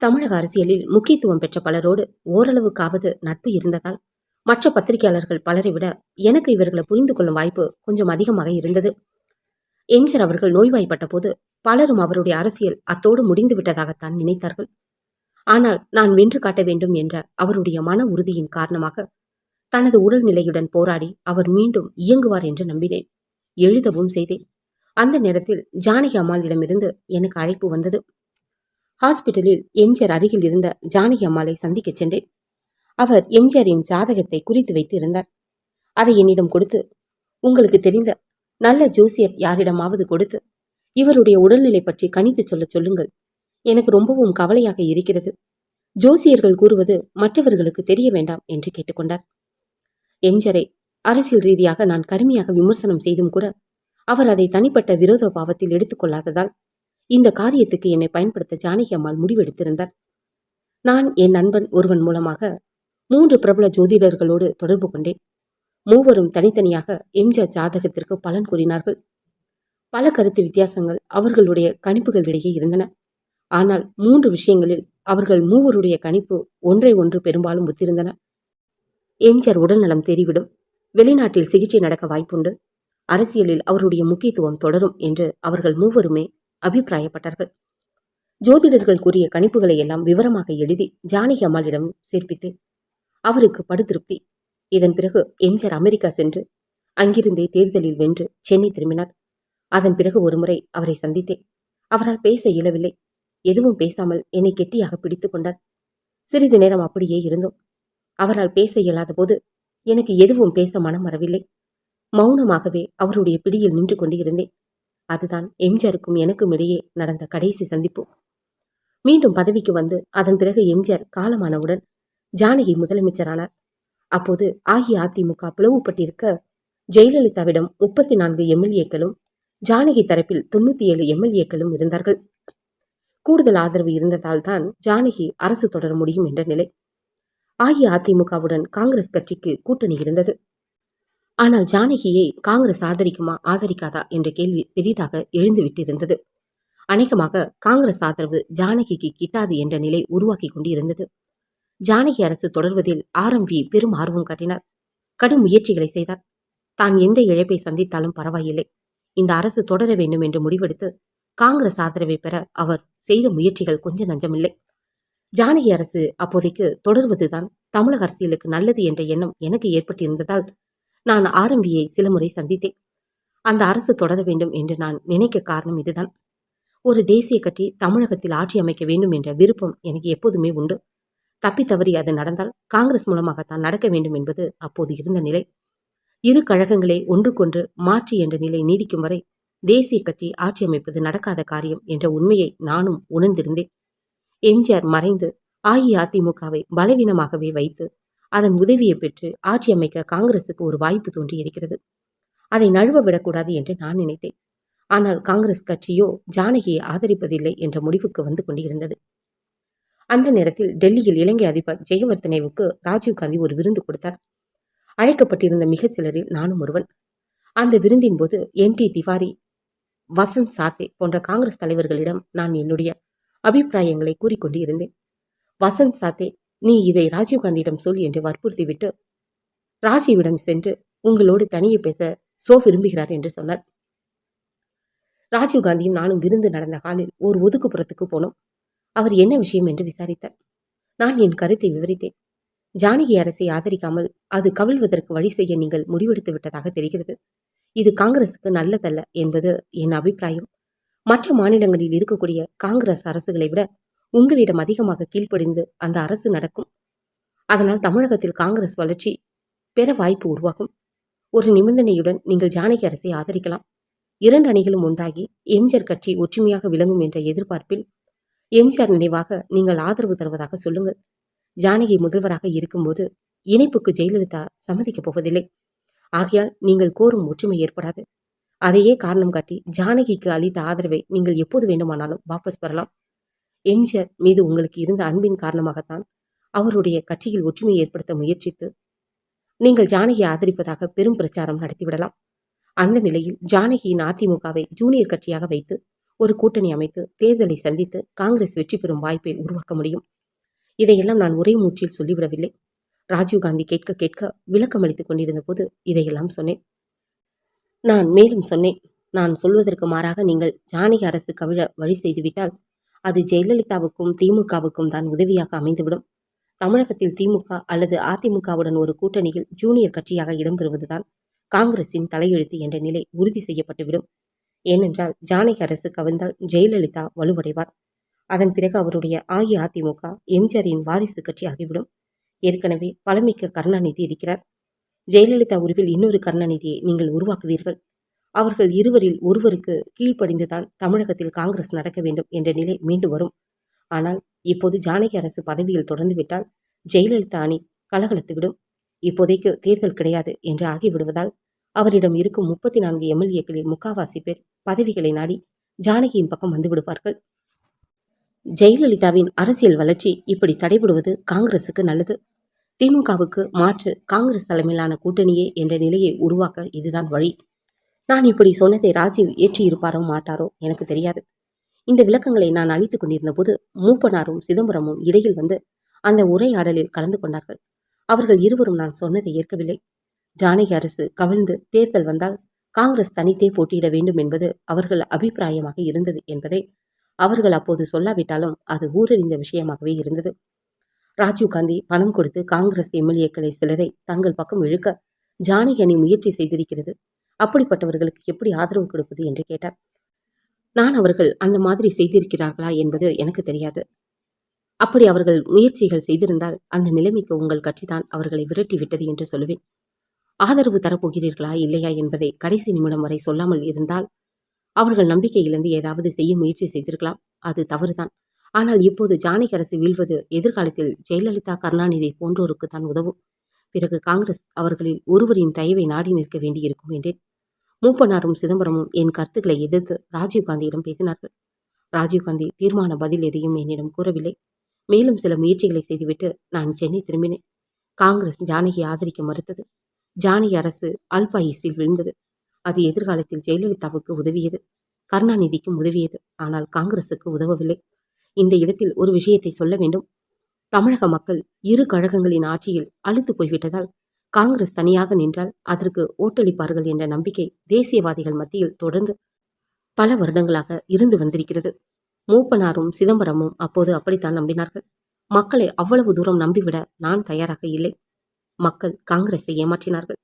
தமிழக அரசியலில் முக்கியத்துவம் பெற்ற பலரோடு ஓரளவுக்காவது நட்பு இருந்ததால் மற்ற பத்திரிகையாளர்கள் பலரை விட எனக்கு இவர்களை புரிந்து கொள்ளும் வாய்ப்பு கொஞ்சம் அதிகமாக இருந்தது. எம்ஜிஆர் அவர்கள் நோய்வாய்ப்பட்ட போது பலரும் அவருடைய அரசியல் அத்தோடு முடிந்து விட்டதாகத்தான் நினைத்தார்கள். ஆனால் நான் வென்று காட்ட வேண்டும் என்ற அவருடைய மன உறுதியின் காரணமாக தனது உடல்நிலையுடன் போராடி அவர் மீண்டும் இயங்குவார் என்று நம்பினேன். எழுதவும் செய்தேன். அந்த நேரத்தில் ஜானகி அம்மாளிடமிருந்து எனக்கு அழைப்பு வந்தது. ஹாஸ்பிட்டலில் எம்ஜிஆர் அருகில் இருந்த ஜானகி அம்மாளை சந்திக்கச் சென்றேன். அவர் எம்ஜிஆரின் ஜாதகத்தை குறித்து வைத்து இருந்தார். அதை என்னிடம் கொடுத்து, உங்களுக்கு தெரிந்த நல்ல ஜோசியர் யாரிடமாவது கொடுத்து இவருடைய உடல்நிலை பற்றி கணித்து சொல்லுங்கள். எனக்கு ரொம்பவும் கவலையாக இருக்கிறது. ஜோசியர்கள் கூறுவது மற்றவர்களுக்கு தெரிய வேண்டாம் என்று கேட்டுக்கொண்டார். எம்ஜிஆரை அரசியல் ரீதியாக நான் கடுமையாக விமர்சனம் செய்தும் கூட அவர் அதை தனிப்பட்ட விரோத பாவத்தில் எடுத்துக்கொள்ளாததால் இந்த காரியத்துக்கு என்னை பயன்படுத்த ஜானகி அம்மாள் முடிவெடுத்திருந்தார். நான் என் நண்பன் ஒருவன் மூலமாக 3 பிரபல ஜோதிடர்களோடு தொடர்பு கொண்டேன். மூவரும் தனித்தனியாக எம்ஜிஆர் ஜாதகத்திற்கு பலன் கூறினார்கள். பல கருத்து வித்தியாசங்கள் அவர்களுடைய கணிப்புகளிடையே இருந்தன. ஆனால் 3 விஷயங்களில் அவர்கள் மூவருடைய கணிப்பு ஒன்றை ஒன்று பெரும்பாலும் ஒத்திருந்தன. எம்ஜிஆர் உடல்நலம் தெரிவிடும், வெளிநாட்டில் சிகிச்சை நடக்க வாய்ப்புண்டு, அரசியலில் அவருடைய முக்கியத்துவம் தொடரும் என்று அவர்கள் மூவருமே அபிப்பிராயப்பட்டார்கள். ஜோதிடர்கள் கூறிய கணிப்புகளை எல்லாம் விவரமாக எழுதி ஜானகி அம்மாளிடம் சேர்ப்பித்தேன். அவருக்கு படுதிருப்தி. இதன் பிறகு எம்ஜிஆர் அமெரிக்கா சென்று அங்கிருந்தே தேர்தலில் வென்று சென்னை திரும்பினார். அதன் பிறகு ஒருமுறை அவரை சந்தித்தேன். அவரால் பேச இயலவில்லை. எதுவும் பேசாமல் என்னை கெட்டியாக பிடித்து கொண்டார். சிறிது நேரம் அப்படியே இருந்தோம். அவரால் பேச இயலாத போது எனக்கு எதுவும் பேச மனம் வரவில்லை. மௌனமாகவே அவருடைய பிடியில் நின்று கொண்டு இருந்தேன். அதுதான் எம்ஜிஆருக்கும் எனக்கும் இடையே நடந்த கடைசி சந்திப்பு. மீண்டும் பதவிக்கு வந்து அதன் பிறகு எம்ஜிஆர் காலமானவுடன் ஜானகி முதலமைச்சரானார். அப்போது அஇஅதிமுக பிளவுபட்டிருக்க ஜெயலலிதாவிடம் 34 எம்எல்ஏக்களும் ஜானகி தரப்பில் 97 எம்எல்ஏக்களும் இருந்தார்கள். கூடுதல் ஆதரவு இருந்ததால் தான் ஜானகி அரசு தொடர முடியும் என்ற நிலை. அஇஅதிமுகவுடன் காங்கிரஸ் கட்சிக்கு கூட்டணி இருந்தது. ஆனால் ஜானகியை காங்கிரஸ் ஆதரிக்குமா ஆதரிக்காதா என்ற கேள்வி பெரிதாக எழுந்துவிட்டிருந்தது. அநேகமாக காங்கிரஸ் ஆதரவு ஜானகிக்கு கிட்டாது என்ற நிலை உருவாக்கி கொண்டு இருந்தது. ஜானகி அரசு தொடர்வதில் RMV பெரும் ஆர்வம் காட்டினார். கடும் முயற்சிகளை செய்தார். தான் எந்த இழப்பை சந்தித்தாலும் பரவாயில்லை, இந்த அரசு தொடர வேண்டும் என்று முடிவெடுத்து காங்கிரஸ் ஆதரவை பெற அவர் செய்த முயற்சிகள் கொஞ்சம் நஞ்சமில்லை. ஜானகி அரசு அப்போதைக்கு தொடர்வதுதான் தமிழக அரசியலுக்கு நல்லது என்ற எண்ணம் எனக்கு ஏற்பட்டிருந்ததால் நான் RMVயை சில முறை சந்தித்தேன். அந்த அரசு தொடர வேண்டும் என்று நான் நினைக்க காரணம் இதுதான். ஒரு தேசிய கட்சி தமிழகத்தில் ஆட்சி அமைக்க வேண்டும் என்ற விருப்பம் எனக்கு எப்போதுமே உண்டு. தப்பி தவறி அது நடந்தால் காங்கிரஸ் மூலமாகத்தான் நடக்க வேண்டும் என்பது அப்போது இருந்த நிலை. இரு கழகங்களே ஒன்றுக்கொன்று மாற்றி என்ற நிலை நீடிக்கும் வரை தேசிய கட்சி ஆட்சி அமைப்பது நடக்காத காரியம் என்ற உண்மையை நானும் உணர்ந்திருந்தேன். எம்ஜிஆர் மறைந்து அஇஅதிமுகவை பலவீனமாகவே வைத்து அதன் உதவியை பெற்று ஆட்சி அமைக்க காங்கிரசுக்கு ஒரு வாய்ப்பு தோன்றி இருக்கிறது. அதை நழுவ விடக்கூடாது என்று நான் நினைத்தேன். ஆனால் காங்கிரஸ் கட்சியோ ஜானகியை ஆதரிப்பதில்லை என்ற முடிவுக்கு வந்து கொண்டிருந்தது. அந்த நேரத்தில் டெல்லியில் இலங்கை அதிபர் ஜெயவர்தனேவுக்கு ராஜீவ்காந்தி ஒரு விருந்து கொடுத்தார். அழைக்கப்பட்டிருந்த மிக சிலரில் நானும் ஒருவன். அந்த விருந்தின் போது NT திவாரி, வசந்த் சாத்தே போன்ற காங்கிரஸ் தலைவர்களிடம் நான் என்னுடைய அபிப்பிராயங்களை கூறிக்கொண்டு இருந்தேன். வசந்த் சாத்தே, நீ இதை ராஜீவ்காந்தியிடம் சொல் என்று வற்புறுத்திவிட்டு ராஜீவிடம் சென்று உங்களோடு தனியே பேச விரும்புகிறார் என்று சொன்னார். ராஜீவ்காந்தியும் நானும் விருந்து நடந்த காலில் ஒரு ஒதுக்குப்புறத்துக்கு போனோம். அவர் என்ன விஷயம் என்று விசாரித்தார். நான் என் கருத்தை விவரித்தேன். ஜானகி அரசை ஆதரிக்காமல் அது கவிழ்வதற்கு வழி செய்ய நீங்கள் முடிவெடுத்து விட்டதாக தெரிகிறது. இது காங்கிரசுக்கு நல்லதல்ல என்பது என் அபிப்பிராயம். மற்ற மாநிலங்களில் இருக்கக்கூடிய காங்கிரஸ் அரசுகளை விட உங்களிடம் அதிகமாக கீழ்ப்படிந்து அந்த அரசு நடக்கும். அதனால் தமிழகத்தில் காங்கிரஸ் வளர்ச்சி பெற வாய்ப்பு உருவாகும். ஒரு நிபந்தனையுடன் நீங்கள் ஜானகி அரசை ஆதரிக்கலாம். 2 அணிகளும் ஒன்றாகி எம்ஜிஆர் கட்சி ஒற்றுமையாக விளங்கும் என்ற எதிர்பார்ப்பில் எம்ஜிஆர் நினைவாக நீங்கள் ஆதரவு தருவதாக சொல்லுங்கள். ஜானகி முதல்வராக இருக்கும்போது இணைப்புக்கு ஜெயலலிதா சம்மதிக்கப் போவதில்லை. ஆகையால் நீங்கள் கோரும் ஒற்றுமை ஏற்படாது. அதையே காரணம் காட்டி ஜானகிக்கு அளித்த ஆதரவை நீங்கள் எப்போது வேண்டுமானாலும் வாபஸ் பெறலாம். எம்ஜிஆர் மீது உங்களுக்கு இருந்த அன்பின் காரணமாகத்தான் அவருடைய கட்சியில் ஒற்றுமை ஏற்படுத்த முயற்சித்து நீங்கள் ஜானகியை ஆதரிப்பதாக பெரும் பிரச்சாரம் நடத்திவிடலாம். அந்த நிலையில் ஜானகியின் அதிமுகவை ஜூனியர் கட்சியாக வைத்து ஒரு கூட்டணி அமைத்து தேர்தலை சந்தித்து காங்கிரஸ் வெற்றி பெறும் வாய்ப்பை உருவாக்க முடியும். இதையெல்லாம் நான் ஒரே மூச்சில் சொல்லிவிடவில்லை. ராஜீவ்காந்தி கேட்க கேட்க விளக்கம் அளித்துக் கொண்டிருந்த போது இதையெல்லாம் சொன்னேன். நான் மேலும் சொன்னேன், நான் சொல்வதற்கு மாறாக நீங்கள் ஜானகி அரசு கவிழ வழி செய்துவிட்டால் அது ஜெயலலிதாவுக்கும் திமுகவுக்கும் தான் உதவியாக அமைந்துவிடும். தமிழகத்தில் திமுக அல்லது அதிமுகவுடன் ஒரு கூட்டணியில் ஜூனியர் கட்சியாக இடம்பெறுவதுதான் காங்கிரசின் தலையெழுத்து என்ற நிலை உறுதி செய்யப்பட்டுவிடும். ஏனென்றால் ஜானகி அரசு கவிழ்ந்தால் ஜெயலலிதா வலுவடைவார். அதன் பிறகு அவருடைய அஇஅதிமுக எம்ஜிஆரின் வாரிசு கட்சி ஆகிவிடும். ஏற்கனவே பலமிக்க கருணாநிதி இருக்கிறார். ஜெயலலிதா உருவில் இன்னொரு கருணாநிதியை நீங்கள் உருவாக்குவீர்கள். அவர்கள் இருவரில் ஒருவருக்கு கீழ்ப்படிந்துதான் தமிழகத்தில் காங்கிரஸ் நடக்க வேண்டும் என்ற நிலை மீண்டும் வரும். ஆனால் இப்போது ஜானகி அரசு பதவியில் தொடர்ந்துவிட்டால் ஜெயலலிதா அணி கலகலத்துவிடும். இப்போதைக்கு தேர்தல் கிடையாது என்று ஆகிவிடுவதால் அவரிடம் இருக்கும் 34 எம்எல்ஏக்களில் முக்காவாசி பேர் பதவிகளை நாடி ஜானகியின் பக்கம் வந்து விடுவார்கள். ஜெயலலிதாவின் அரசியல் வளர்ச்சி இப்படி தடைபடுவது காங்கிரசுக்கு நல்லது. திமுகவுக்கு மாற்று காங்கிரஸ் தலைமையிலான கூட்டணியே என்ற நிலையை உருவாக்க இதுதான் வழி. நான் இப்படி சொன்னதை ராஜீவ் ஏற்றியிருப்பாரோ மாட்டாரோ எனக்கு தெரியாது. இந்த விளக்கங்களை நான் அளித்துக் கொண்டிருந்த போது மூப்பனாரும் சிதம்பரமும் இடையில் வந்து அந்த உரையாடலில் கலந்து கொண்டார்கள். அவர்கள் இருவரும் நான் சொன்னதை ஏற்கவில்லை. ஜானகி அரசு கவிழ்ந்து தேர்தல் வந்தால் காங்கிரஸ் தனித்தே போட்டியிட வேண்டும் என்பது அவர்கள் அபிப்பிராயமாக இருந்தது என்பதை அவர்கள் அப்போது சொல்லாவிட்டாலும் அது ஊரறிந்த விஷயமாகவே இருந்தது. ராஜீவ்காந்தி பணம் கொடுத்து காங்கிரஸ் எம்எல்ஏக்களை சிலரை தங்கள் பக்கம் இழுக்க ஜானகி அணி முயற்சி செய்திருக்கிறது. அப்படிப்பட்டவர்களுக்கு எப்படி ஆதரவு கொடுப்பது என்று கேட்டார். நான் அவர்கள் அந்த மாதிரி செய்திருக்கிறார்களா என்பது எனக்கு தெரியாது. அப்படி அவர்கள் முயற்சிகள் செய்திருந்தால் அந்த நிலைமைக்கு உங்கள் கட்சிதான் அவர்களை விரட்டி விட்டது என்று சொல்லுவேன். ஆதரவு தரப்போகிறீர்களா இல்லையா என்பதை கடைசி நிமிடம் வரை சொல்லாமல் இருந்தால் அவர்கள் நம்பிக்கை இழந்து ஏதாவது செய்ய முயற்சி செய்திருக்கலாம். அது தவறுதான். ஆனால் இப்போது ஜானகி அரசு வீழ்வது எதிர்காலத்தில் ஜெயலலிதா கருணாநிதி போன்றோருக்கு தான் உதவும். பிறகு காங்கிரஸ் அவர்களில் ஒருவரின் தயவை நாடி நிற்க வேண்டியிருக்கும் என்றேன். மூப்பனாரும் சிதம்பரமும் என் கருத்துக்களை எதிர்த்து ராஜீவ்காந்தியிடம் பேசினார்கள். ராஜீவ்காந்தி தீர்மான பதில் எதையும் என்னிடம் கூறவில்லை. மேலும் சில முயற்சிகளை செய்துவிட்டு நான் சென்னை திரும்பினேன். காங்கிரஸ் ஜானகி ஆதரிக்க மறுத்தது. ஜானகி அரசு அல்பாயுசில் விழுந்தது. அது எதிர்காலத்தில் ஜெயலலிதாவுக்கு உதவியது, கருணாநிதிக்கும் உதவியது. ஆனால் காங்கிரசுக்கு உதவவில்லை. இந்த இடத்தில் ஒரு விஷயத்தை சொல்ல வேண்டும். தமிழக மக்கள் இரு கழகங்களின் ஆட்சியில் அழுத்து போய்விட்டதால் காங்கிரஸ் தனியாக நின்றால் அதற்கு ஓட்டளிப்பார்கள் என்ற நம்பிக்கை தேசியவாதிகள் மத்தியில் தொடர்ந்து பல வருடங்களாக இருந்து வந்திருக்கிறது. மூப்பனாரும் சிதம்பரமும் அப்போது அப்படித்தான் நம்பினார்கள். மக்களை அவ்வளவு தூரம் நம்பிவிட நான் தயாராக இல்லை. மக்கள் காங்கிரஸை ஏமாற்றினார்கள்.